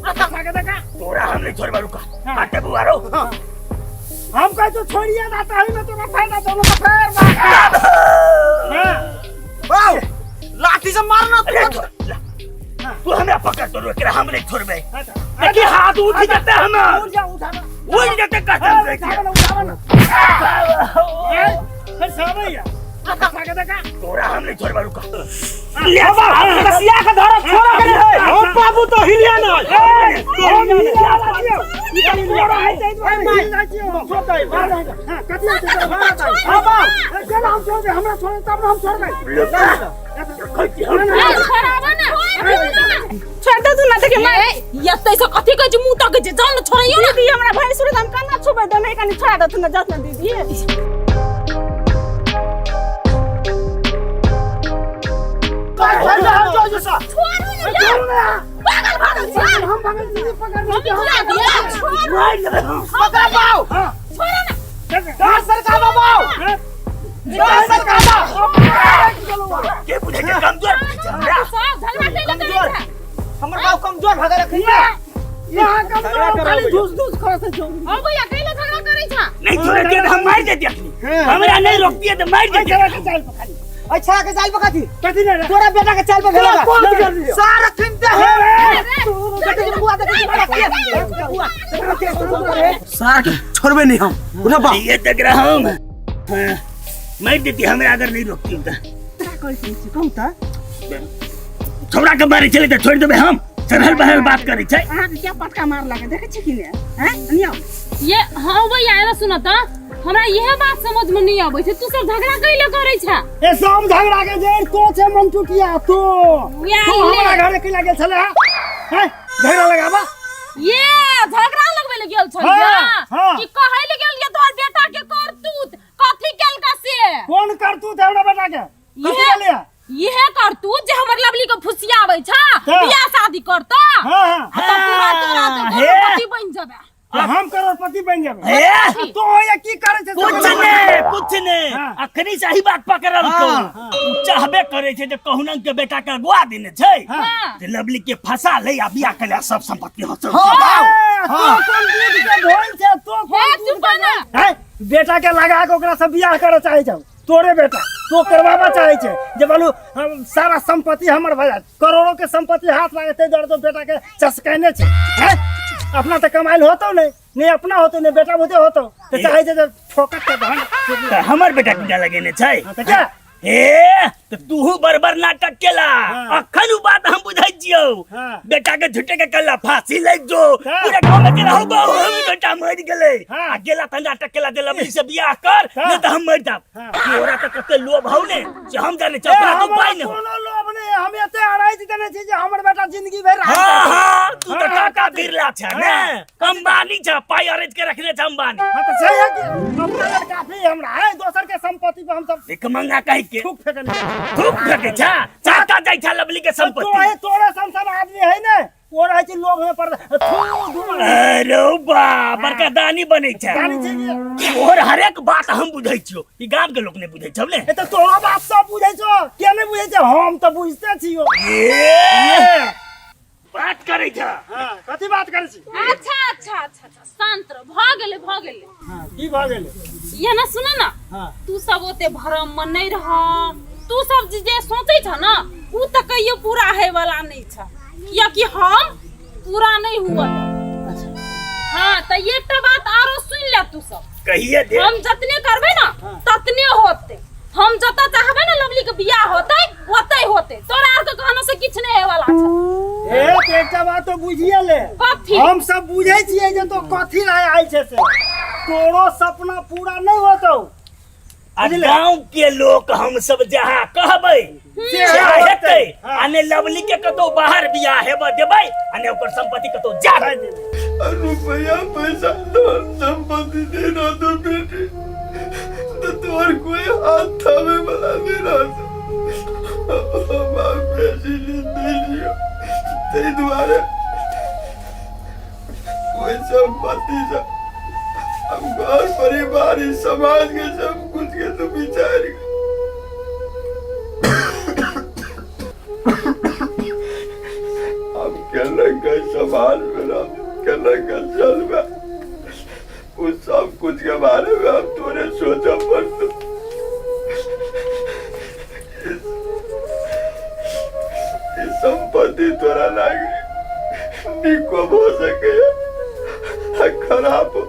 तोरा हम नहीं छोड़ बारू का काटे बुआरो हम कह तो छोड़िए ना तो हम तो फायदा दोनों का पैर मार लाठी से मारना तू हमें पकड़ तो रोक हम नहीं छोड़बे देखिए हाथ उठ जाते हम उठ जाते कसम से फिर सावैया तोरा हम नहीं छोड़ बारू का ले बाबा कसिया का धर छोड़ा करे ओ बाबू तो हिलिया ना छोड़ तू ना देखे मैं यत्ते से कथि कह मुंह तक जे जान छोड़ियो ना दीदी हमरा भाई सुरे हम काना छुबे दे नहीं कानी छोड़ा दे तू ना जात ना दीदी कमजोर भागा रखिए यहाँ कमजोर खाली धुस करत छौ ओ भैया कैले झगड़ा करै छ नहीं छोड़े के हम मार देती अपनी हमरा नहीं रोकती है तो मार देती अच्छा के चाल पकाती कथि ने तोरा बेटा के चाल पका सारा खिंता है सारा छोड़बे नहीं हम उठा बा ये देख रहा हूं मार देती हमरा अगर नहीं रोकती तो छोड़ा के मारे चले तो छोड़ देबे हम सरल बहल बात करै छै अहाँ के क्या पटका मार लागे देखे छी कि ने हैं नियो ये हां भैया एरा सुन त हमरा यह बात समझ में नहीं आबै छै तू सब झगड़ा कैले करै छ ए सब झगड़ा के जे तो छे मन टूटिया तो हमरा घर के लागल छले हैं झगड़ा लगाबा ये झगड़ा लगबे ले गेल छ कि कहै ले गेल ये तोर बेटा के करतूत कथि केलका से कौन करतूत हमरा बेटा के कथि ले यह करतूत जे हमर लवली के फुसियाबै छ बियाह शादी करता हां तो पूरा तोरा तो करोड़पति बन जाबे हम करोड़पति बन जाबे तो ये की करे छे कुछ ने अखनी सही बात पकड़ल को चाहबे करे छे जे कहूनन के बेटा के गुआ देने छै जे लवली के फंसा ले आ बियाह कले सब संपत्ति हसो हां कोन दूध के ढोल छे तो चुप ना बेटा के लगा के ओकरा से बियाह करे चाहे छौ तोरे बेटा तो करवाबा चाहे छे जे बोलू सारा संपत्ति हमर भजा करोड़ों के संपत्ति हाथ लागे ते दर तो बेटा के चसकाने छे हैं अपना तो कमाइल होतो नहीं अपना होतो नहीं बेटा बुते होतो तो चाहे जे ठोकत के धन हमर बेटा के लगेने छै तो क्या तो तू बरबर नाटक केला अखन बात हम बुझाई जियो बेटा के झुटे के कल्ला फांसी लग जो पूरे गांव में केला हो बाऊ हम बेटा मर गेले आ गेला त नाटक केला दे लवली से बियाह कर नहीं तो हम मर जाब तोरा त कते लोभ हौ ने जे हम जाने चपरा तो पाई न कोनो लोभ नहीं हम एते अड़ाई देने छी जे हमर बेटा जिंदगी भर हां तू तो टाका बिरला छ ने अंबानी छ पाई अरेंज के रखने छ अंबानी हां तो सही है कि अपना काफी हमरा है दोसर के संपत्ति पे हम सब एक मंगा कहि के थूक फेकने खूब फेंके छा चाहता जाय छा लवली के संपत्ति तोरे संसार आदमी है ने ओ रहे छी लोभ में पड़ अरे बा बड़का दानी बनै छै और हर एक बात हम बुझै छियो ई गांव के लोग ने बुझै छौ ने ए तो तोरा बात सब बुझै छौ के नहीं बुझै छै हम तो बुझते छियो बात करै छ हां कथि बात करै छी अच्छा शांत रह भ गेले हां की भ गेले ये ना सुन ना तू सब ओते भरम में नहीं रह तू सब जे सोचै छ ना उ त कहियो पूरा है वाला नहीं छ या कि हम पूरा नहीं हुआ हां त ये तो बात आरो सुन ले तू सब कहिए दे हम जतने करबे ना ततने होते हम जता चाहबे ना लवली के बियाह होते तोरा आर के कहना से किछ नहीं है वाला छ एकटा बात तो बुझिए ले हम सब बुझै छियै जे तो कथि रहे आइ छै से तोरो सपना पूरा नहीं होतो गांव के लोग हम सब जहां कहबै से हेतै आने लवली के कतो बाहर बियाह हेबे देबै आने ओकर संपत्ति कतो जाबे रुपया पैसा तो संपत्ति देना तो बेटे तो तोर कोई हाथ थामे वाला नहीं रहा हमार बेटी दे दियो ते द्वारा कोई संपत्ति से हम घर परिवार समाज के सब कुछ के तो विचार हम क्या लगा समाज में कहना का चल बा उस सब कुछ के बारे में अब तोरे सोचा पड़तो। इस संपत्ति तोरा लागे निको हो सके खराब हो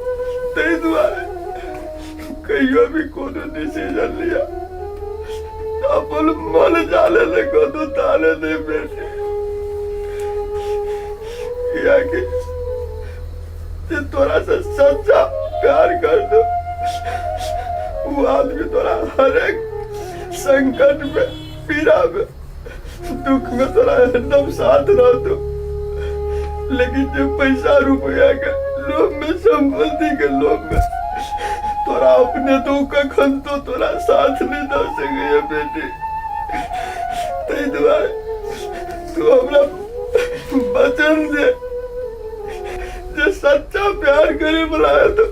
ते द्वारे कहियो भी कोनो डिसीजन लिया अपन मन जाने लगे तो ताले दे बेटे या कि तोरा से सच्चा प्यार कर दो वो आदमी तोरा हर एक संकट में पीड़ा में दुख में तोरा एकदम साथ रह दो। लेकिन जो पैसा रुपया के लोभ में संपत्ति के लोभ में तोरा अपने दुख का खन तो तोरा साथ नहीं दे सके बेटी। ते द्वारे तू हमरा वचन दे जो सच्चा प्यार करे बुलाया तो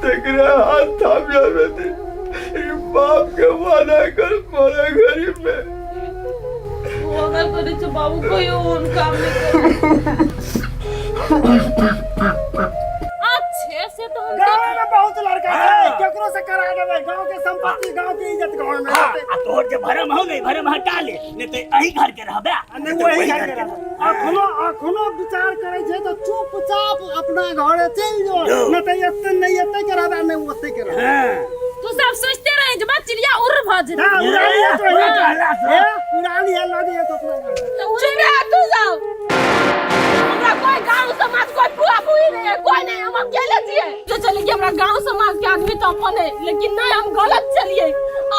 तेरे हाथ थामिया बेटी बाप के वादा कर मोरे गरीब में अगर करे तो बाबू कोई और काम नहीं अच्छे से तो हम गांव में बहुत लड़का है केकरो से करा देबे गांव के संपत्ति गांव की इज्जत गांव में रहते। तोर जे भरम हो नहीं भरम हटा ले नहीं तो यही घर के रहबे नहीं वही घर के रहबे। अखनो विचार करे छे तो चुपचाप अपना घरे चल जो न तो एते नहीं एते के रहबे नहीं ओते के रहबे। तू सब सोचते रहे जब चिड़िया उड़ भज हां उड़ानी है तो उड़ानी है लगे है तो अपना चुप रह तू जाओ। हमरा कोई गांव समाज कोई बुआ बुई नहीं है कोई नहीं हम अकेले जिए जो चले हमरा गांव समाज के आदमी तो अपन है लेकिन नहीं हम गलत चलिए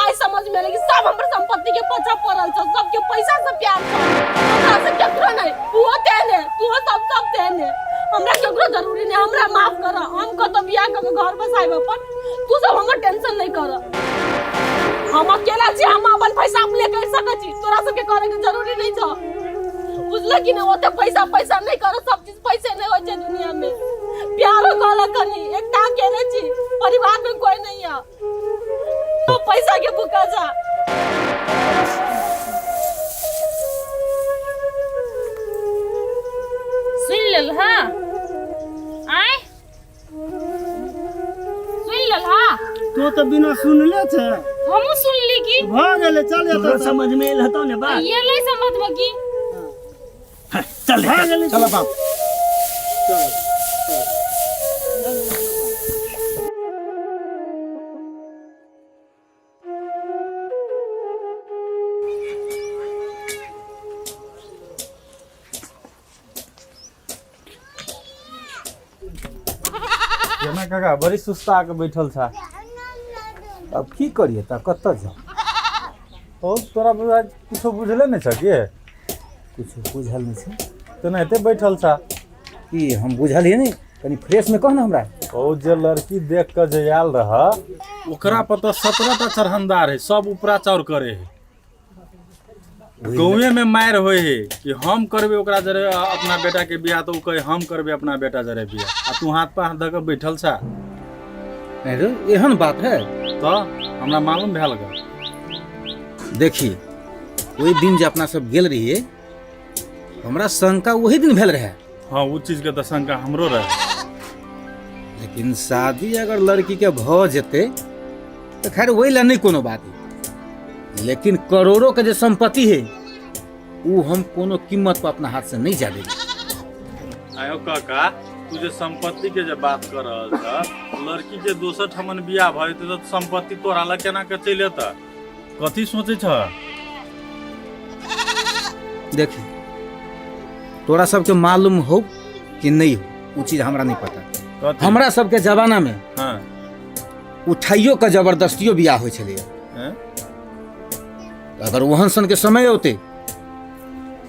आय समझ में लगी सब हमर संपत्ति के पीछे पड़ल छ सबके पैसा से प्यार छ हमरा से केकरो नहीं तू देने तू सब देने हमरा केकरो जरूरी नहीं हमरा माफ कर हम को तो बियाह के घर बसाइब अपन तू सब हमर टेंशन नहीं कर हम अकेला छी हम अपन पैसा अपने कर सकै छी तोरा सब के करे के जरूरी नहीं छ बुझल कि नहीं ओते पैसा नहीं कर सब चीज पैसे नहीं होय छै दुनिया में प्यार कहला कनी एकटा अकेले छी परिवार में कोई नहीं है तो पैसा के भूखा जा सुन लेल हां आय सुन लेल हां तो बिना सुनले छे हमहु सुनली की भ गेले चल तोरा समझ में एल हतो ने बात ये ले समझ में की चल भ गेले चलो बाप जेना काका बड़ी सुस्ता के बैठल था अब की करिए ता कत जा ओ तोरा कुछ बुझले नहीं छ के कुछ बुझल नहीं छै तो नहीं बैठल था कि हम बुझलिए नहीं कनी फ्रेश में कह ना हमरा ओ जे लड़की देख के जे आयल रह ओकरा पर तो 17 टा चरहनदार है सब उपरा चौर करे है गाँवे में मार होए है कि हम करबे ओकरा जरे अपना बेटा के बियाह तो कहे हम करबे अपना बेटा जरे बियाह आ तू हाथ पर हाथ धके बैठल छा नहीं रे एहन बात है तो हमरा मालूम भेल ग देखिए वही दिन जे अपना सब गेल रहिए हमरा शंका वही दिन भेल रहे हाँ वो चीज के तो शंका हमरो रहे लेकिन शादी अगर लड़की के भ जेते तो खैर वही ला नहीं कोनो बात है लेकिन करोड़ों के जो संपत्ति है वो हम कोनो कीमत पर अपना हाथ से नहीं जा देंगे। आयो काका तू जे संपत्ति के जे बात कर रहल छ लड़की के दोसर ठमन बियाह भए तो संपत्ति तोरा ला केना के चल एता कथी सोचे छ देखिए तोरा सबके मालूम हो कि नहीं हो वो चीज हमरा नहीं पता हमरा सबके जमाना में हाँ उठाइयो का जबरदस्तियों बियाह हो छले अगर वहन सन के समय होते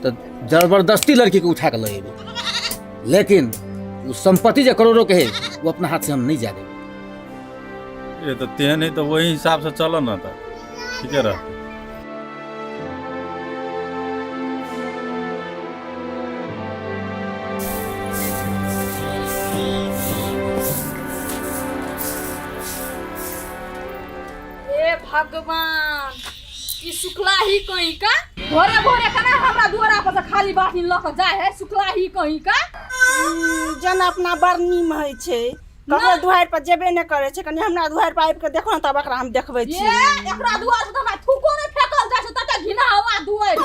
तो जबरदस्ती लड़की को उठा के ले अबे लेकिन वो संपत्ति जो करोड़ों के है वो अपना हाथ से हम नहीं जा देंगे। ये तो ते नहीं तो वही हिसाब से चलो ना था ठीक है रह भगवान ई सुखला ही कहीं का भोरे भोरे कना हमरा दुआरा पर से खाली बाल्टी ल के जाए है सुखला ही कहीं का जन अपना बड़ नीम है छै ककरो दुआरि पर जेबे नहि करे छै कनी हमरा दुआरि पर आबि के देखो न तब एकरा हम देखबै छी एकरा दुआर से हमरा थूको ने फेकल जाय छै तते घिना हवा दुआर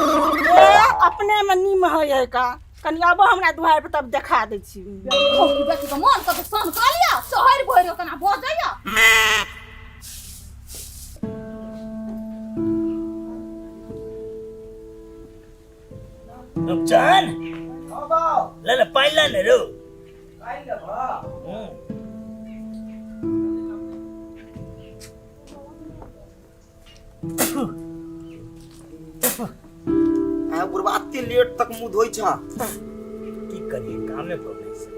अपने में नीम है का कनी अब हमरा दुआरि पर तब देखा दै छी की बेटी के मन कत सन कालिया शहर भइर कना बजैया रुपचान ले पाइन ला ने रो बुढ़वा अत्ते लेट तक मुंह धोई छा की करिए कामे पड़ै छै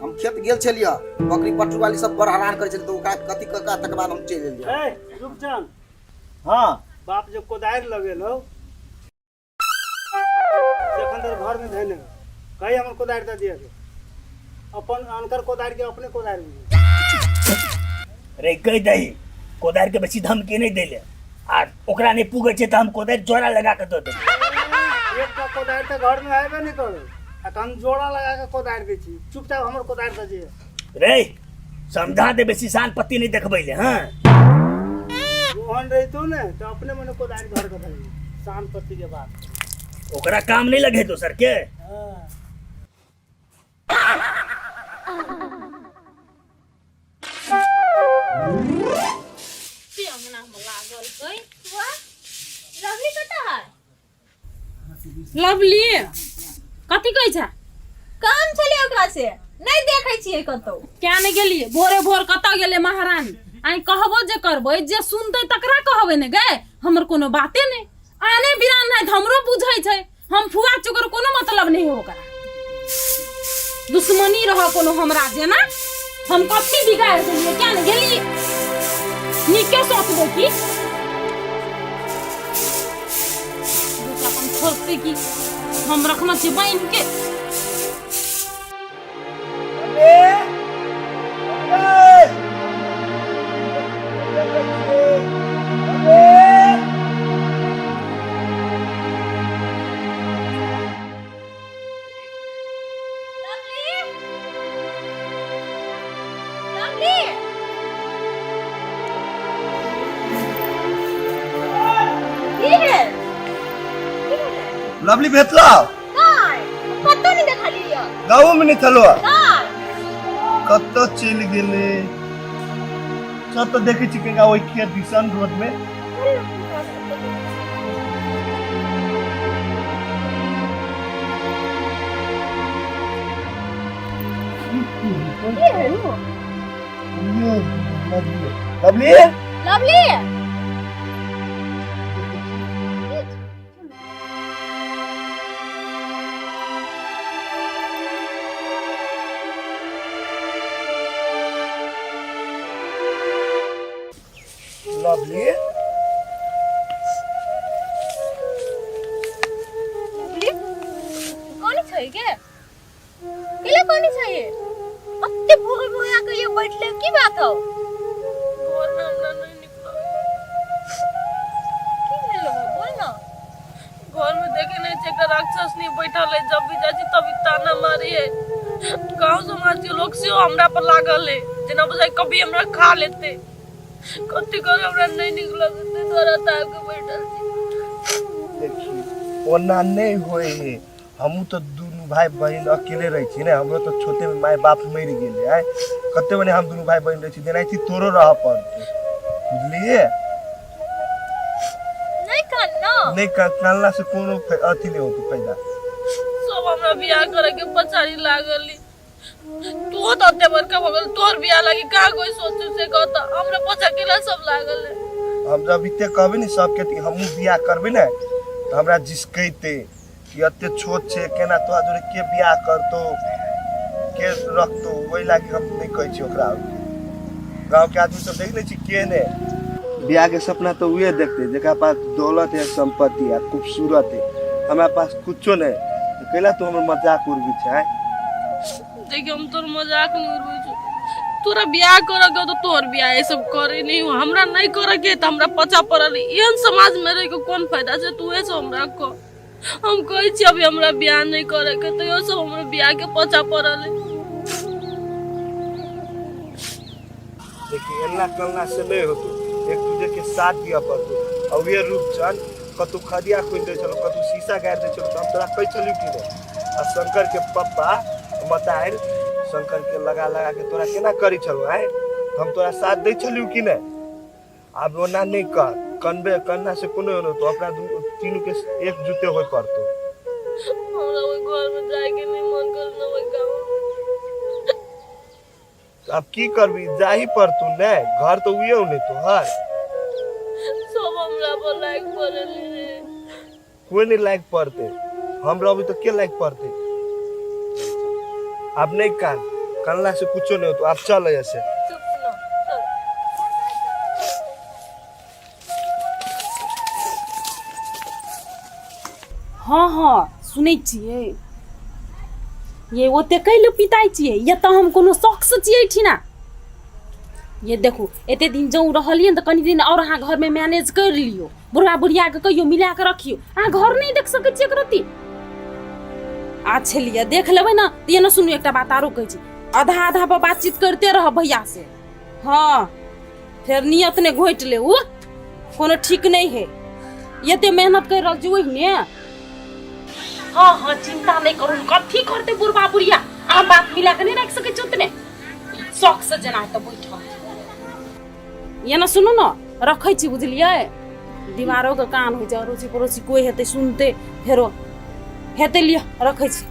हम खेत गेल छलिया बकरी पट्टू वाली सब बड़ हैरान करे छल तो ओकरा कथि कका तक बाद हम चल गेलिया ए रुपचान हाँ बाप जो कोदारि लगेलो सेकंदर घर में धैने कहीं हमर कोदारि दे दिया अपन अनकर कोदारि के अपने कोदारि में रे कह दही कोदारि के बेसी धमकी नहीं देले आ ओकरा नहीं पुगे छै त हम कोदारि जोड़ा लगा के दे देब एक का कोदारि तो घर में आबे नहीं करो आ हम जोड़ा लगा के कोदारि दै छी चुपचाप हमर कोदारि दे दिए रे समझा दे बेसी शान पत्ती नहीं देखबै ले हां मोहन रहितो ने तो अपने मने कोदारि घर के धरी शान पत्ती के बाद ओकरा काम नहीं लगे दोसर के लवली कथी कहै छै काम छले ओकरा से नहीं देखै छियै कतौ क्या नहीं गेलिए भोरे भोर कत गेले महारानी आई कहबो जे करबै जे सुनतै तकरा कहबै ने गए हमर कोनो बाते नहीं आने बिरान नहीं हमरो बुझै छै हम फुआ चुकर कोनो मतलब नहीं हो ओकरा दुश्मनी रह कोनो हमरा जेना हम कथी बिगाड़ देलिए क्या नहीं गेलिए नीके सोचबो की अपन छोड़ते की हम रखना छै बाइन के लवली भेटला कतौ नहीं देखलिए गाँव में नहीं थलो नहीं कत चल गेले सब तो देखे छी केगा ओइ खेत दिसन रोड में लवली लवली लवली कौन छै के केले कौन छै अत्ते भोर भोर आके ये बैठले की बात हो घर में हमरा नहीं निकला की भेलो बोल ना घर में देखे नहीं छै कि राक्षस नहीं बैठल है जब भी जाची तभी ताना मारी है गांव समाज के लोग से हमरा पर लागल है जेना बुझाई कभी हमरा खा लेते कथी कर हमरा नहीं निकला ते तोरा ताक के बैठल छी देखी ओना नहीं होए है हमू तो दुनु भाई बहन अकेले रही छी ने हमरो तो छोटे में माय बाप मर गेले है कते बने हम दुनु भाई बहन रही छी देना छी तोरो रह पड़ते बुझलिए नहीं करना नहीं कालना से कोनो अथी नहीं होतो फायदा सब हमरा बियाह करे के पछाड़ी लागली तू तो ते बरका भगल तोर बियाह लगी का कोई सोचू से कहता हमरा पछा केला सब लागल है हम जब इते कहबे नि सब के हमू बियाह करबे ने तो हमरा जिसकैते कि अते छोट छे केना तो जोरे के बियाह करतो के रखतो ओइ लागी हम नहीं कहै छी ओकरा गांव के आदमी सब देख ले छी के ने बियाह के सपना तो उहे देखते जेकरा पास दौलत है संपत्ति है खूबसूरत है हमरा पास कुछो नहीं तो कैला तो हमर मजाक उड़बी छै देखिए हम तोर मजाक नहीं उड़बै छु तोरा बियाह करके तो तोर बियाह ये सब करे नहीं हो हमरा नहीं करके त हमरा पछा पड़ल एहन समाज में रह के कोन फायदा छै तू ए सब हमरा को हम कहै छी अभी हमरा बियाह नहीं करे के तो सब हमरा बियाह के पछा पड़ल है। देखिए एना कलना से नहीं होतो, एक दूजे के साथ दिया पड़तो। अब ये रूपचंद कतु खदिया खोल दे चलो, कतु शीशा गाड़ दे चलो, तो हम तोरा कह चलू कि नहीं। आ शंकर के पप्पा मतार शंकर के लगा लगा के तोरा केना करी चलो आए, हम तोरा साथ दे चलू कि नहीं। अब ओना नहीं कर, कनबे करना से कोनो न तो अपना तीनों के एक जुटे होय पड़तो। हमरा ओइ घर में जाए के नहीं मन कर न ओइ गांव। अब की करबी, जाही पड़तो ने, घर तो उइयो नहीं तो हर सब हमरा पर लायक पड़ले रे। कोई नहीं लायक पड़ते, हम रही तो के लायक पड़ते। अब नहीं कनला से कुछ नहीं हो तो आप चल ऐसे। चुप न चल। हाँ सुनै छियै, ये ओते कैले पिताई छियै, ये तो हम कोनो शौक से छियै छी ना। ये देखो एते दिन जाऊ रहलियै त कनी दिन और अहाँ घर में मैनेज कर लियो, बुढ़ा बुढ़िया के कहियो मिला के रखियो। अहाँ घर नहीं देख सकै छियै करती आ छलिए देख लेबै ना। त ये न सुनू एकटा बात आरो कहै छी, आधा आधा पर बातचीत करते रह भैया से। हाँ फिर नियत ने घोट ले, वो कोनो ठीक नहीं है। ये ते मेहनत कर रहल छी ओहिने। हाँ चिंता नहीं करू, कथी करते बुढ़बा बुढ़िया, अहाँ बात मिला के नहीं रख सकै छी उतने शौक से जना त बैठल। ये ना सुनो ना, रखै छी बुझलियै, दीवारों के कान हो जाओ, अड़ोसी पड़ोसी कोई हेते सुनते फेरो हेते लिया, रखै छी।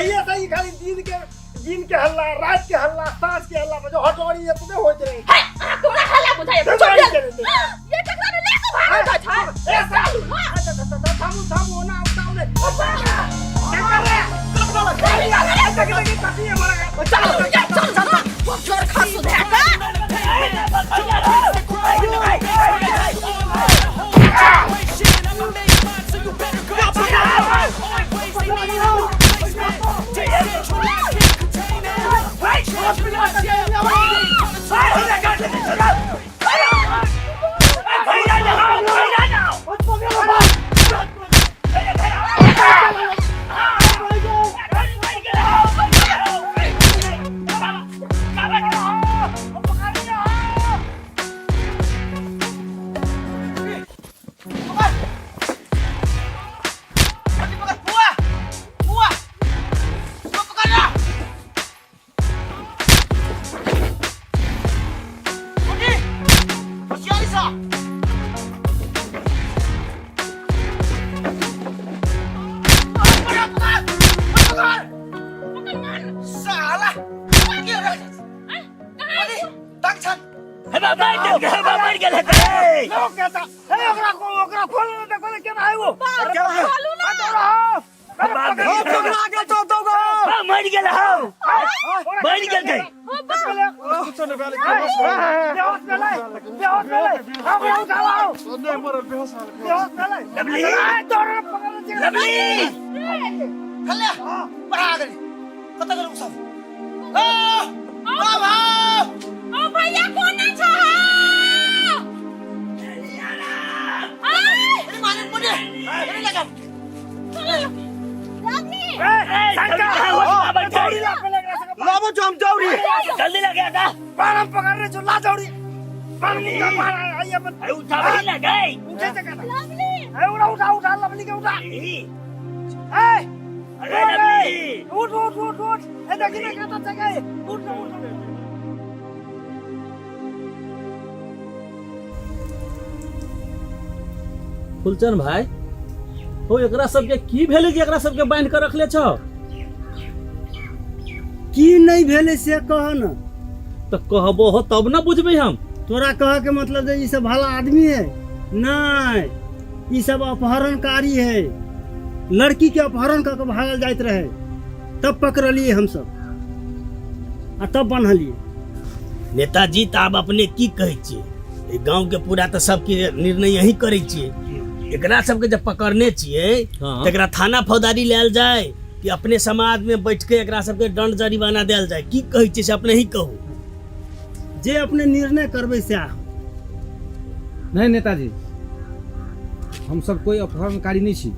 कहिए सही खाली दिन के हल्ला, रात के हल्ला, सांझ के हल्ला में जो हटवारी ये तुझे होते रहे। हाय तोरा हल्ला बुझाए तो चल गाड़ी चले थे। ये टकरा ले तो भाग था ए सालू, थामू ना उतावले। क्या कर रहे हैं? चल खा सुधा का भैया कौन छ लाबो जो हम जाऊरी जल्दी लगे का पारम पकड़ रहे जो ला जाऊरी पारम का मारा आइए बन उठा भी लगे उठे जगह लवली उठा लवली के उठा अरे लवली उठ ए देखी ना कहता जगह उठ फुलचंद भाई हो एकरा सबके की भेले जे एकरा सबके बांध के रखले छ की नहीं भेले से कह न तो कहबो हो तब ना बुझबे हम तोरा कह के मतलब जे ई सब भला आदमी है नहीं ई सब अपहरणकारी है लड़की के अपहरण करके भागल जाइत रहे तब पकड़लिए हम सब आ तब बन्हलिए नेताजी तो आप अपने की कहे छिए गांव के पूरा तो सबके निर्णय यही करे छिए एकरा सबके जब पकड़ने छिए हाँ। तो एकरा थाना फौजदारी लेल जाए कि अपने समाज में बैठ के एकरा सबके दंड जरिमाना देल जाए की कहे छिए से अपने ही कहू जे अपने निर्णय करबे से आ नहीं नेताजी हम सब कोई अपहरणकारी नहीं छी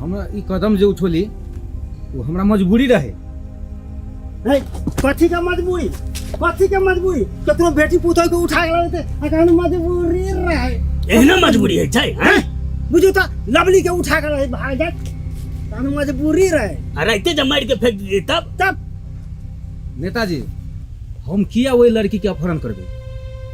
हमरा ई कदम जे उठोली वो हमरा मजबूरी रहे है कथी का मजबूरी कतरो बेटी पुतोह के उठा के लेते अकान मजबूरी रहे एहना मजबूरी है छै हैं बुझू तो लवली के उठा के रहे भाग जात कान मजबूरी रहे अरे इते जब मार के फेंक दिए तब नेताजी हम किया वही लड़की के अपहरण करबे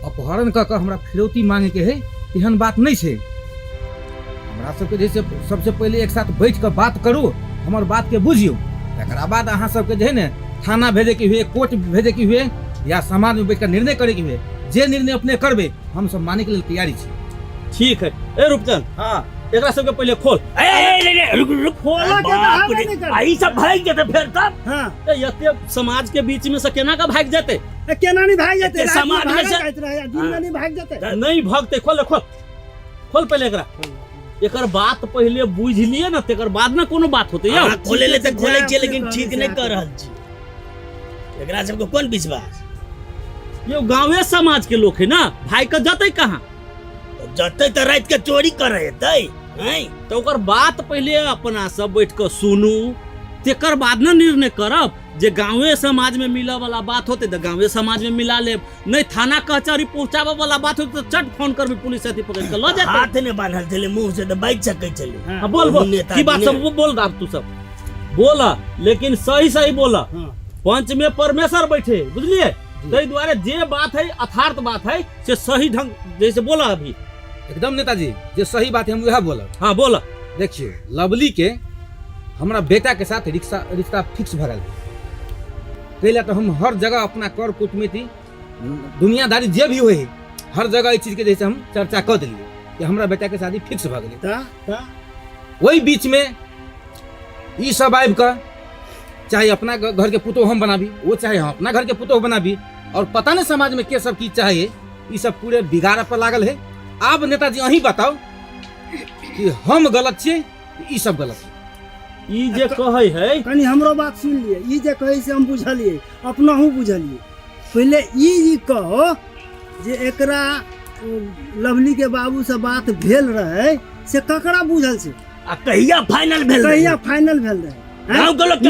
अपहरण क के हमरा फिरौती मांगे के है एहन बात नहीं छे हमरा सबके जैसे सबसे पहले एक साथ बैठ के बात करू हमर बात के बुझियो तकरा बाद अहाँ सबके जे है ने थाना भेजे के हुए कोर्ट भेजे के हुए या समाज में बैठ कर निर्णय करे के हुए जे निर्णय अपने करबे हम सब माने के लिए तैयारी छी ठीक है ए रूपचंद हां एकरा सबके पहले खोल ए रुक खोला के बाहर नहीं कर आई सब भाग जाते फिर तब हां ए यते समाज के बीच में से केना का भाग जाते केना नहीं भाग जाते समाज में से दिन में नहीं भाग जाते नहीं भागते खोल पहले एकरा एकर बात पहले बुझ लिए ना तेकर बाद ना कोनो बात होते हां खोले ले त खोले छी लेकिन ठीक नहीं कर रहल छी एकरा सबके कोन विश्वास यो गांवे समाज के लोग है ना भाई का जतै कहां जतै त रात के चोरी करे हेतै हैं तो ओकर बात पहले अपना सब बैठ के सुनू तेकर बाद ना निर्णय करब जे गांवे समाज में मिला वाला बात होते तो गांवे समाज में मिला ले नहीं थाना कचहरी पहुंचावे वाला बात होते तो चट फोन करबे पुलिस साथी पकड़ के ल जाते हाथ ने बांधल चले मुंह से तो बाइक सकै चले हां बोल की बात सब बोल दा तू सब बोला लेकिन सही बोला पंच में परमेश्वर बैठे बुझलिए तै द्वारे जे बात है यथार्थ बात है से सही ढंग जैसे बोला अभी एकदम नेताजी जे सही बात है हम वह बोलब हाँ बोला देखिए लवली के हमरा बेटा के साथ रिश्ता फिक्स भगल। पहले तो हम हर जगह अपना कर कूटनीति दुनियादारी जे भी हुए हर जगह इस चीज के जैसे हम चर्चा कर दिलिए कि हमरा बेटा के शादी फिक्स भ गेलै। वही बीच में ई सब आबि कर चाहे अपना घर के पुतोह हम बनाबी, वो चाहे हम अपना घर के पुतोह बनाबी, और पता नहीं समाज में के सब की चाहे, ये सब पूरे बिगाड़ पर लागल है। आप नेताजी अहीं बताओ कि हम गलत छे, ई सब गलत है। ई जे कहै है कनी हमरो बात सुन लिए, ई जे कहै से हम बुझलिए, अपना हूँ बुझलिए। पहले ई कहो जे एकरा लवली के बाबू से बात भेल रहे से ककरा बुझल से, आ कहिया फाइनल भेल रहे? कहिया फाइनल भेल रहे? गाँव के लोग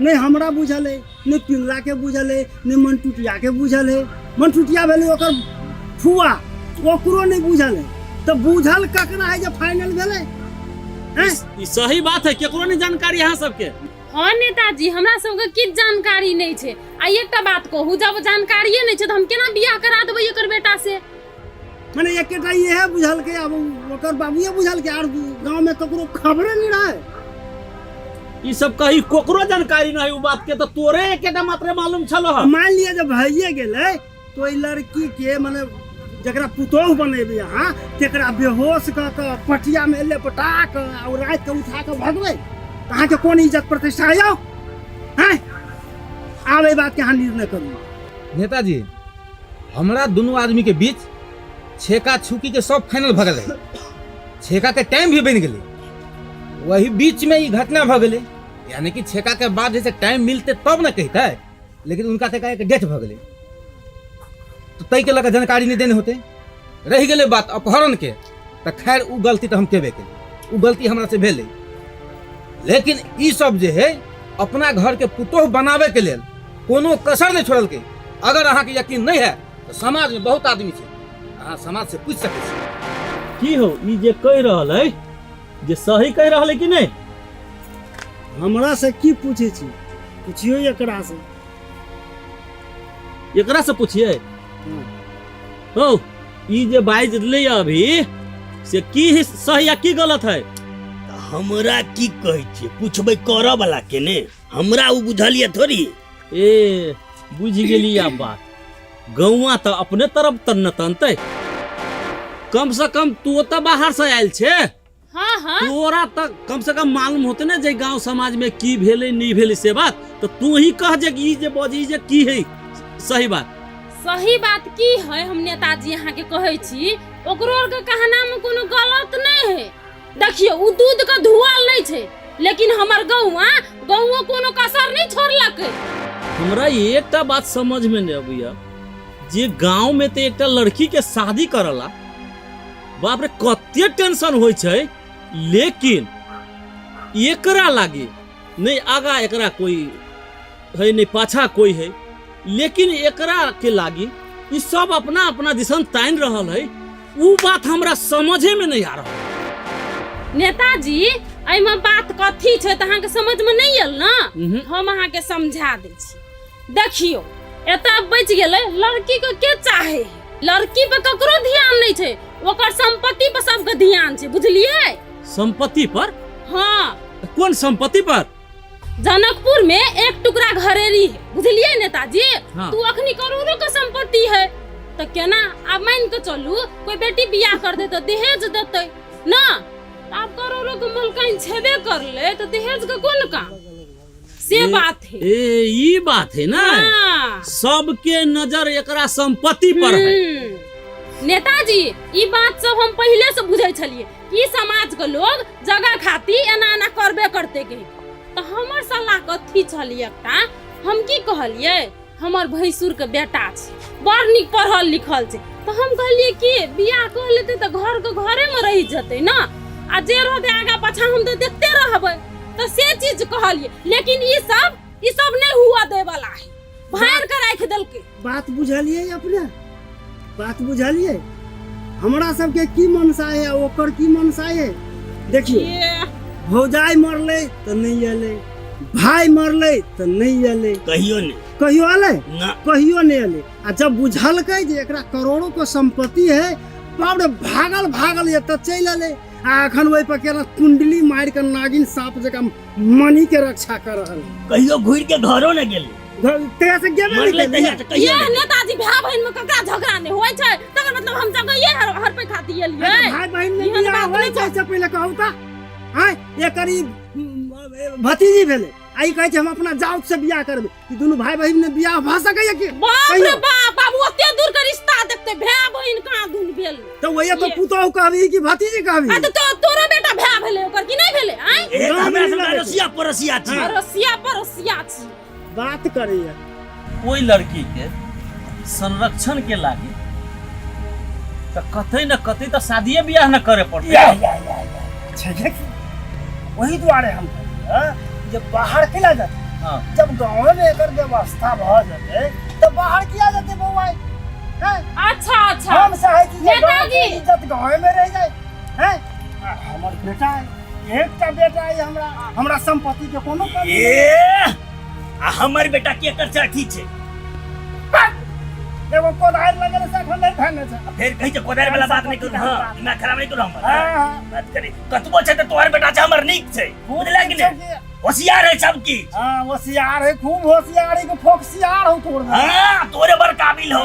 नहीं हमरा बुझल है, नहीं पिंगला के बुझल है, नहीं मनटुटिया के बुझल है। मनटुटिया भेले ओकर फुआ, ओकरो नहीं बुझल है। तो बुझल ककरा है जे फाइनल भेले? ई सही बात है, केकरो नहीं जानकारी यहाँ सबके। हाँ नेताजी, हमरा सबके किछ जानकारी नहीं छे। आ एकटा बात कहू, जब जानकारिये नहीं छे तो हम केना बियाह करा देबै एकर बेटा से? माने एकेटा ये बुझल के, अब ओकर बाबूए बुझल के, आर गांव में ककरो खबरे नहीं रहे। ई सब कहीं कोकरो जानकारी नहीं, उ बात के तो तोरे एकेटा मात्र मालूम छलो ह। मान लिया जब भइए गेले तो ई लड़की के माने जकरा पुतोह बनेबे यहाँ, तेकरा बेहोश क के पटिया में लेपटा के और रात के उठा के भगवे, कहाँ के कौन इज्जत प्रतिष्ठा आयो हैं? आवे बात के यहाँ निर्णय करू। नेताजी, हमरा दोनों आदमी के बीच छेका छुकी के सब फाइनल भ गेलै, छेका के टाइम भी बन गेलै, वही बीच में ये घटना भ गेलै। यानी कि छेका के बाद जैसे टाइम मिलते तब न कहते, लेकिन उनका एक डेथ भ गेलै, तो तय के लगा जानकारी नहीं देने होते। रह गेलै बात अपहरण के, तो खैर उ गलती तो हम केबे केली, उ गलती हमरा से भेलै। लेकिन ई सब जे है अपना घर के पुतोह बनावे के लेल कोनो कसर नहीं छोड़ल के। अगर अहाँ के यकीन नहीं है तो समाज में बहुत आदमी छै, अहाँ समाज से पूछ सकै छी। की हो ई जे कह रहल है, जे सही कह रहल है कि नहीं? हमरा से की पूछे छी, पूछियो एकरा से। एकरा से पूछिए। हो ई जे बाइज ले अभी से की सही या की गलत है? हमरा की कहै छी, पूछबै करऽ वाला के ने, हमरा उ बुझलिए थोड़ी। ए बुझ गेली आ बात। गौवा तो अपने तरफ तन तनते, कम से कम तू तो बाहर से आयल छे। हाँ हाँ, तोरा तक कम से कम मालूम होते ना जे गांव समाज में की भेले नहीं भेले से बात, तो तू ही कह जे ई जे बजी जे की है सही बात। सही बात की है, हम नेताजी यहाँ के कहै छी, ओकरो और के कहना में कोनो गलत नहीं है। देखियो उ दूध का धुआल नहीं छे, लेकिन हमर गौवा कोनो कसर नहीं छोड़लक। हमरा एकटा बात समझ में नहीं अबैया, जे गांव में तो एकटा लड़की के शादी करला, बाप रे कते टेंशन होय छै, लेकिन एकरा लागे नहीं आगा एकरा कोई है नहीं पाछा कोई है, लेकिन एकरा के लागी ई सब अपना अपना दिशन तान रहल है। उ बात हमरा समझे में नहीं आ रहा। नेताजी एमे बात कथी छै त अहाँ के समझ में नहीं आयल ना, हम अहाँ के समझा दै छी। देखियो एता बच गेलै, लड़की के के चाहे, लड़की पे ककरो ध्यान नहीं छै, ओकर संपत्ति पर सबके ध्यान छै, बुझलिए? संपत्ति पर? हाँ। कौन संपत्ति पर? जनकपुर में एक टुकड़ा घरेरी है, बुझलिए नेताजी? हाँ। तू अखनी करोड़ों का संपत्ति है, तो केना अब मान के चलू कोई बेटी बियाह कर दे तो दहेज देते ना, आप करोड़ों के मलकान छेबे कर ले तो दहेज का कौन काम से बात है। ए ये बात है ना, हाँ। सबके नजर एकरा संपत्ति पर है। नेताजी ई बात सब हम पहले से बुझे छलिए कि समाज के लोग जगह खाती एना एना करबे करते के, तो हमर सलाह कथी छलिए एकटा, हम की कहलिए, हमर भैंसुर के बेटा छै, बड़ निक पढ़ल लिखल छै, तो हम कहलिए कि बियाह कर लेते तो घर के घरे में रह जते ना, आ जे रहते आगा पाछा हम तो देखते रहबे, तो से चीज कहलिए। लेकिन ई सब नहीं हुआ दे वाला है, भार के राख देल के। बात बुझलिए अपने, बात बुझलिए? हमरा सबके की मनसा है, ओकर की मनसा है। देखिए भौजाई मरले तो नहीं अले, भाई मरले तो नहीं अले, कहियो अले ना, कहियो नहीं अले। आ जब बुझल के जे एकरा करोड़ों के संपत्ति है, बाप रे भागल ये तो चल अले। अखन वही पर केना कुंडली मार के नागिन सांप जका मनी के रक्षा कर रहल कहियो घुर के घरो न गेली तेरा से गेबे मरले नहीं तहिया केलियै। से कहियो ये नहीं। नेताजी भाई बहन में ककरा झगड़ा नहीं होय छै तकर मतलब हम जगह ये हर पे खाती एलियै भाई बहन में एहन बियाह बात होय नहीं छै से पहिले कहू त हां ये करी भतीजी भेले आई कहै छै हम अपना जाउत से बियाह करबै ई दुनु भाई बहन में बियाह भ सकैया कि बाप रे कहियो? बाप बाबू ओते दूर के रिश्ता देखते भाई बहन कहाँ दूर भेल तो वही तो ये। पुतोह कहबी कि भतीजी कहबी आ तो तोरो बेटा भाई भेले ओकर की नहीं भेले आय ए गाँव हमरा में सब मिला रसिया परसिया छी रसिया परसिया छी बात करैया कोई लड़की के संरक्षण के लागे तो कतई न कतई तो शादिये बियाह न करे पड़ते छै कि वही द्वारे हम कहलियै जब बाहर किला जाते हाँ। जब गांव में एकर व्यवस्था भ जाते तो बाहर किया जाते बौआ हैं अच्छा अच्छा हम चाहे कि जे गाँव के नेताजी। इज्जत गांव में रह जाए हैं हमर बेटा है एकटा बेटा है हमरा संपत्ति के कोनो कमी नहीं। ए आ हमर बेटा के कर चाठी छै एगो कोदारि लगल से एखन नहीं धने छै फिर कहि जे कोदार वाला बात नहीं करू हां दिमाग खराब नहीं करू हमर हाँ, हाँ। बात करे कतबो छै त तोहर बेटा छै हमर नीक छै बुझला कि नहीं होशियार है सब की हां होशियार है खूब होशियार है कि फोकसियार हो तोड़ हां तोरे बर काबिल हो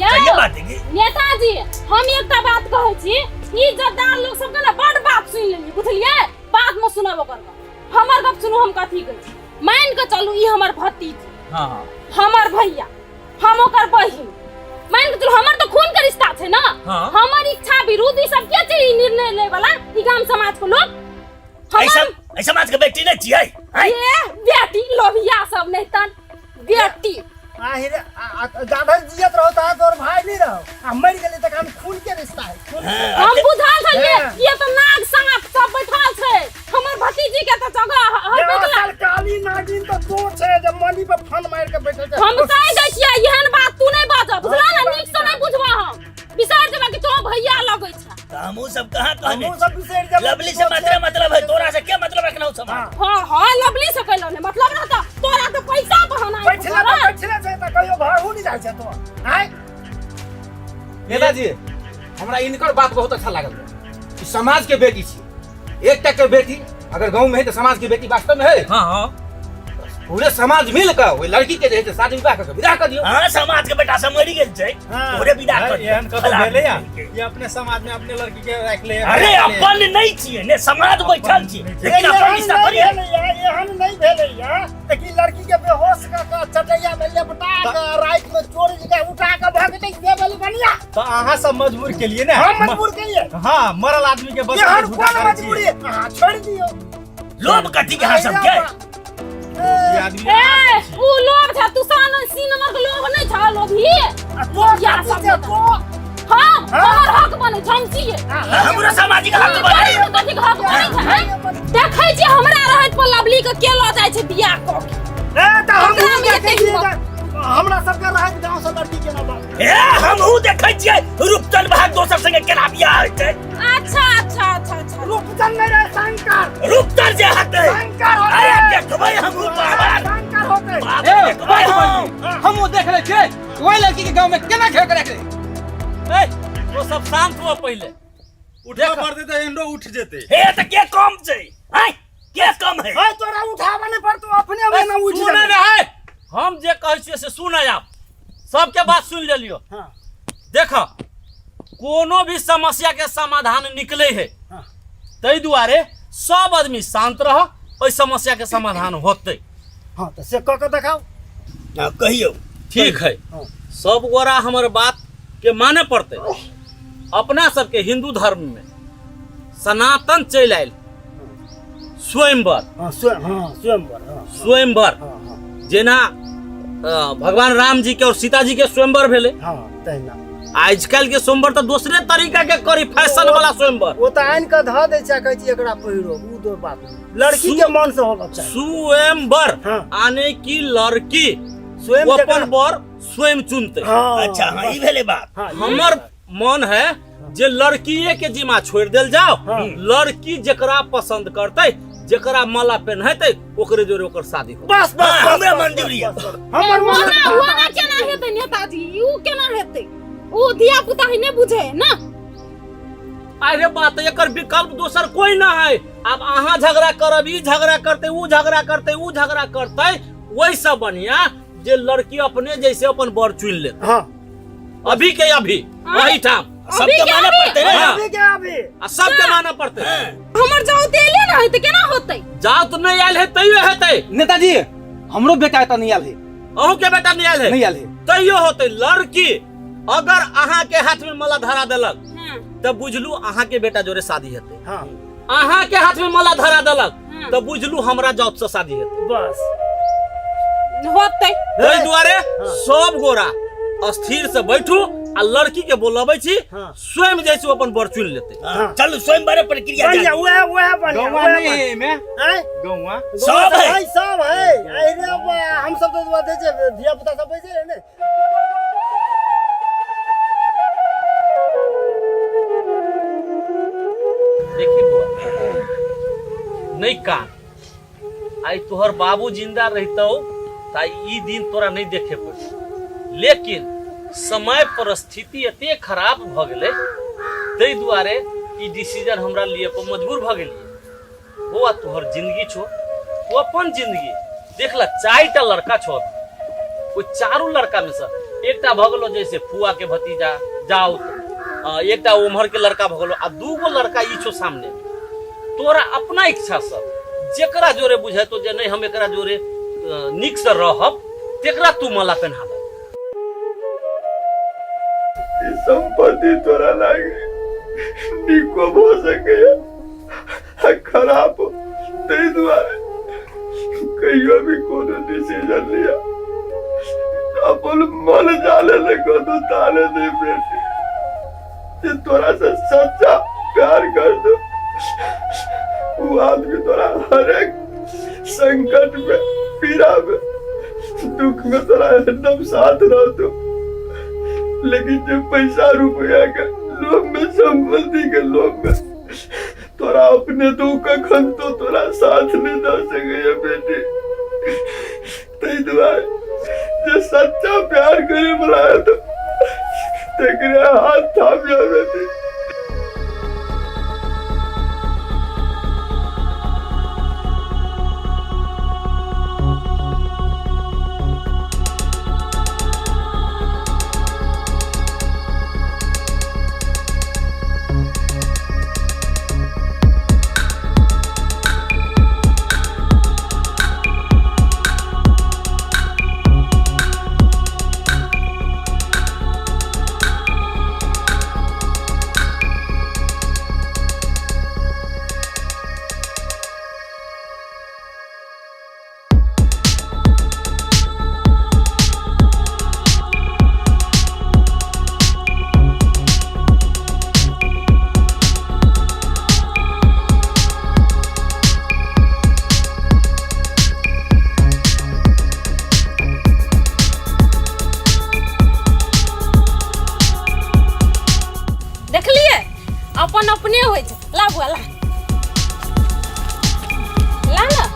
सही यौ बात है कि नेताजी हम एकटा बात कहै छी ई जद्दार लोग सब के ना बड़ बात सुन लेली बुझलियै बात में सुनब ओकर हमर गप सुनु हम कथी कहै छी मान के चलू ई हमर भतीजी हाँ हाँ हमर भैया हम ओकर बहिन मान के चलू हमर तो खून के रिश्ता छै ना हाँ। हमर इच्छा विरुद्ध ई सब के छै ई निर्णय ले वाला ई गाम समाज के लोग ऐसा ऐसा समाज के बेटी नहीं छियै हैं ये बेटी लोभिया सब नहीं तन बेटी आहिर ज्यादा जियत रहो ता तोर भाई नहीं रहो आ मर गेली त हम खून के रिश्ता है खून के। हम बुझा छलिए हाँ। ये तो नाग सांप सब बैठल छै हमर भतीजी के तो जगह हर ये बेटला असल काली नागिन तो तू छे जब मनी पे फन मार के बैठे छै हम कह दै छियै एहन बात तू नहीं बाजब बुझला ना नीक से नहीं बुझबा हम बिसार देबा कि तो भैया लगै छै हमहू सब कहां कहने हमहू सब बिसरि जब लवली से मतलब है तोरा से क्या मतलब रखना हो समाज हाँ। हां हां लवली से कहलो ने मतलब रहता तोरा तो पैसा बहाना बैठले छै त कहियो भागू नहीं जाय छै तो आय नेताजी हमरा इनकर बात बहुत अच्छा लागल कि समाज के बेटी छी एकटा के बेटी अगर गांव में है तो समाज की बेटी वास्तव में है हाँ हाँ पूरे समाज मिल कर वो लड़की के जे शादी विवाह कर विदा कर दियो हां समाज के बेटा सब मरि गेल छै हाँ। तोरे विदा कर एहन कतो भेले या ये अपने समाज में अपने लड़की के रख ले अरे अपन नहीं छियै ने समाज बैठल छी लेकिन अपन रिश्ता थोड़ी है एहन नहीं भेलै या कि लड़की के बेहोश का चटैया में लेपटा के रात में चोर जगह उठा के भाग दे देबल बनिया तो अहाँ सब मजबूर के लिए ना हम मजबूर केलिए हाँ मरल आदमी के बस एहन कोन मजबूरी हां छोड़ दियो लोभ कथी के हां सब के ये आदमी ए उ लोग था तू सिनेमा के लोग नहीं था लोभी तो या सब हां हमर हक बने झमसिए हमरा सामाजिक हक बने कथी के हक बने छै देखै छी हमरा रहत पर लवली के के ल जाय छै बियाह क के ए त हम ओकरा में देखे एते छियै हमरा सबके रहत गांव से लड़की के ना बात ए हमहू देखै छियै रूपचन भाग दोसर संगे केना बियाह होइ छै अच्छा अच्छा अच्छा अच्छा रूपचन नहीं रहे शंकर रूपचन जे हटै शंकर अरे होते देखबै हमहू बाबा शंकर होते बाबा देखबै हम हम वो देख रहे थे वही लड़की के गांव में केना घेर के रख रहे ए वो सब शांत हुआ पहले उठा मार दे तो एंडो उठ जेते हे त के कम छै हैं के कम है ओए तोरा उठावा नहीं पड़तो अपने में ना उठ सुने जा रहे हम जे कहै छियै से सुन आप सबके बात सुन लेलियो हां देख कोनो भी समस्या के समाधान निकले है हाँ। तै दुआरे सब आदमी शांत रह ओइ समस्या के समाधान होते हां तो से क के दिखाओ हां कहियो ठीक है हाँ। सब गोरा हमर बात के माने पड़ते अपना सबके हिंदू धर्म में सनातन चल आयल स्वयंवर हां स्वयंवर हां स्वयंवर हां हां जेना भगवान राम जी के और सीता जी के स्वयंवर भेले हां तैना आजकल के स्वयंवर तो दूसरे तरीका के करी फैशन वाला स्वयंवर वो तो आइन का धा दे छै कहै छी एकरा पहिरो उ दो बात नहीं। लड़की के मन से होगा चाहिए स्वयंवर हाँ। आने की लड़की स्वयं वो जकरा- अपन वर स्वयं चुनते हां अच्छा हां ई भेले बात हाँ, हमर मन है जे लड़कीए के जिम्मा छोड़ देल जाओ हाँ। लड़की जकरा पसंद करते जकरा माला पहनते ओकरे जोरे ओकर शादी हो बस बस हाँ, हमरा मंजूरी है। हमर मन होना होना केना हेतै नेताजी उ केना हेतै उ धिया पुता ही नहीं बुझे है ना अरे बात एकर विकल्प दोसर कोई ना है। अब अहाँ झगड़ा करब, ई झगड़ा करते, ऊ झगड़ा करते, ऊ झगड़ा करते, वही सब बढ़िया जे लड़की अपने जैसे अपन बर चुन ले। हाँ अभी के अभी वही ठाम सबके माने पड़ते हैं। हाँ। अभी क्या अभी सबके माना पड़ते। हमर जाओ देले ना है त केना होतै? जाओ तो नहीं आयल है तैयो हेतै। नेताजी हमरो बेटा एतऽ नहीं आयल है। अहू के बेटा नहीं आयल है। नहीं आयल है। तैयो होते। लड़की अगर अहाँ के हाथ में माला धरा देलक तब बुझलू अहाँ के बेटा जोरे शादी हेतै। हाँ अहाँ के हाथ में माला धरा देलक तब बुझलू हमरा जात से शादी हेतै। बस होतै। ताहि दुआरे सब गोरा अस्थिर से बैठू आ लड़की के बोलबै छी, स्वयं जैसे वो अपन बर चुन लेते। चलो स्वयं बारे प्रक्रिया बढ़िया वह गौवा नहीं में हैं गौवा सब है सब है। अरे हम सब तो बात है धिया पुता सब बैठे है ने। देखी बुआ नहीं कान आई तोहर बाबू जिंदा रहतो ताई ई दिन तोरा नहीं देखे पड़े, लेकिन समय परिस्थिति एते खराब भ गेले तै दुआरे ई डिसीजन हमरा लिए पर मजबूर भ गेलिए। बुआ तोहर जिंदगी छो, तू अपन जिंदगी देखला। 4टा लड़का छो, वो चारों लड़का में से एकटा भ गेलो जैसे फुआ के भतीजा जाओ, एकटा उम्र के लड़का भ गेलो आ 2 गो लड़का ई छो सामने। तोरा अपना इच्छा से जेकरा जोरे बुझे तो जे नहीं हम एकरा जोरे निक से रहब तेकरा तू माला पहना दे। ये संपत्ति तोरा लागे निको हो सके खराब हो, तेरे द्वारा कहियो भी कोनो डिसीजन लिया अपन मन जाले लगो तो ताले दे बेटी। जे तोरा से सच्चा प्यार कर दो वो आदमी तोरा हर एक संकट में, पीड़ा में, दुख में तोरा एकदम साथ रह दो। लेकिन जब पैसा रुपया के लोभ में, संपत्ति के लोभ में तोरा अपने दुख का खन तो तोरा साथ नहीं दे सके बेटी। तेरे द्वारा जो सच्चा प्यार करे बुलाया तो तेरे हाथ थामिया बेटी। अपन अपने होय छै। ला बुआ ला ला ला।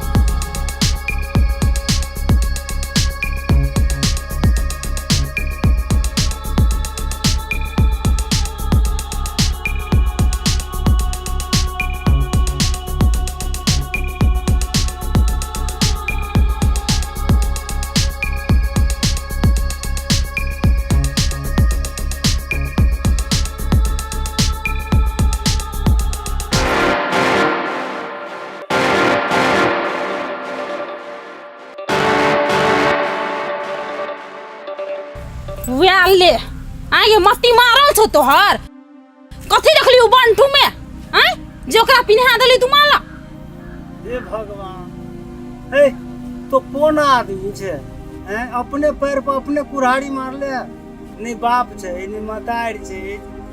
ले आगे मस्ती मारल छो तोहर। कथी रखली उ बंठू में हैं जे ओकरा पिन्हा देली तू माला। हे भगवान, हे तो कौन आदमी छे हैं अपने पैर पर अपने कुल्हाड़ी मार ले। नहीं बाप छे नहीं मतार छे,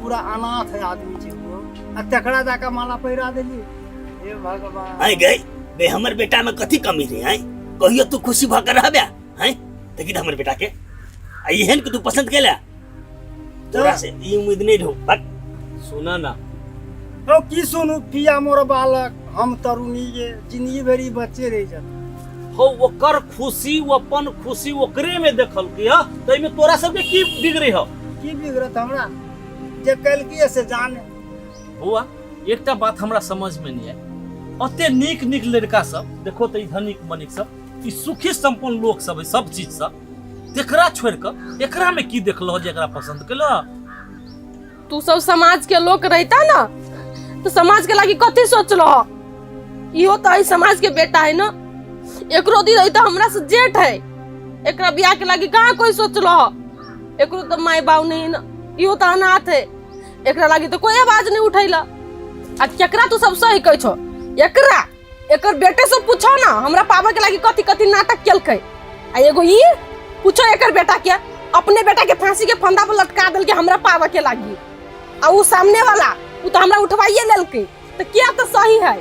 पूरा अनाथ है आदमी छे वो, आ तकड़ा जाका माला पहिरा देली। हे भगवान आई गई बे हमर बेटा में कथी कमी रे हैं? कहियो तू खुशी भ कर रहबे हैं? देखि हमर बेटा के एहन के तू पसंद केला, तोरा से ई उम्मीद नहीं रहो। बट सुना ना तो की सुनु पिया मोर बालक, हम तरुणी ये जिंदगी भरी बच्चे रह जाते हो। ओकर खुशी अपन खुशी ओकरे में देखल की ह, तै में तोरा सब के की बिगड़ी ह? की बिगड़त हमरा जे कल की से जाने बौआ एकटा बात हमरा समझ में नहीं आए, अते नीक नीक लड़का सब देखो तो धनिक मनिक सब ई सुखी संपन्न लोग सब सब चीज सब तेकरा छोड़ कर एकरा में की देखलो जे एकरा पसंद केलो? तू सब समाज के लोग रहता ना तो समाज के लागी कथी सोचलो? इहो तो ई समाज के बेटा है ना, एकरो दी रहता हमरा से जेठ है, एकरा बियाह के लागी कहाँ कोई सोचलो? एकरो तो माय बाप नहीं ना, इहो तो अनाथ है, एकरा लागी तो कोई आवाज नहीं उठैला। आ केकरा तू सब सही कहै छो? एकरा एकर बेटे से पूछो ना हमरा पापा के लागी कथी कथी नाटक केलकै। आ एगो ई पूछो एकर बेटा के, अपने बेटा के फांसी के फंदा पर लटका देल के हमरा पापा के लागी, आ उ सामने वाला उ तो हमरा उठवाइए लेलकै, तो क्या तो सही है?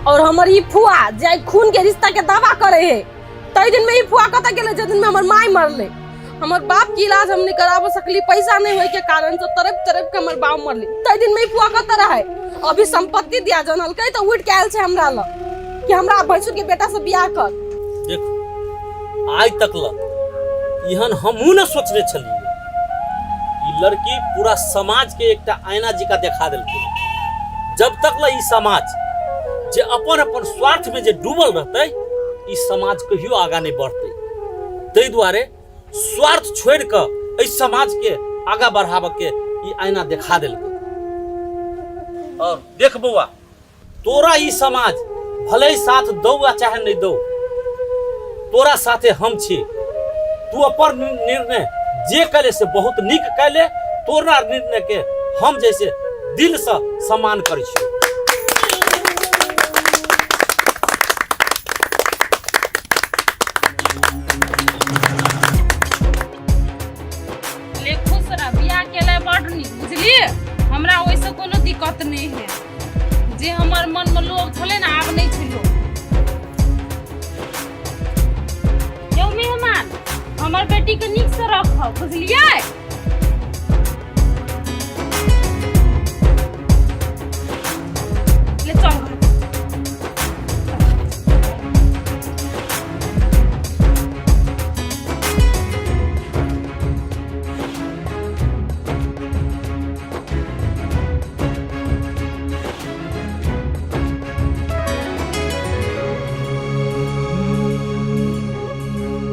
और हमर ई फुआ जे खून के रिश्ता के दावा करे है, तई दिन में ई फुआ कत गेले जे दिन में हमर माई मरले, हमर बाप की इलाज हम नहीं कराब सकली, पैसा नहीं होए के कारण से तरफ तरफ के हमर बाप मरले, तई दिन में ई फुआ कत रहे? अभी संपत्ति दिया जनलकै तो उठ के आयल छे हमरा ल कि हमरा भैंसुर के बेटा से बियाह कर। देखो आज तक ल इहन हमहू न सोचले छलिए, ई लड़की पूरा समाज के एकटा आईना जिका देखा देलकै। जब तक ल ई समाज जे अपन अपन स्वार्थ में जे डूबल रहते, ई समाज कहियो आगा नहीं बढ़ते। तै दुआरे स्वार्थ छोड़ कर इस समाज के आगा बढ़ावे के ई आईना देखा देलकै। और देख बउआ, तोरा ई समाज भले ही साथ दो या चाहे नहीं दो, तोरा साथे हम छी। तू अपन निर्णय जे कैले से बहुत निक कैले, तोरा निर्णय के हम जैसे दिल से सम्मान करै छी। ले खुश रह, बियाह केले बड़ नीक बुझलिए, हमरा ओइसे कोनो दिक्कत नहीं है। जे हमर मन में लोग छले ना आब नहीं छलो। यो मेहमान हमर बेटी के नीक से रख बुझलिए।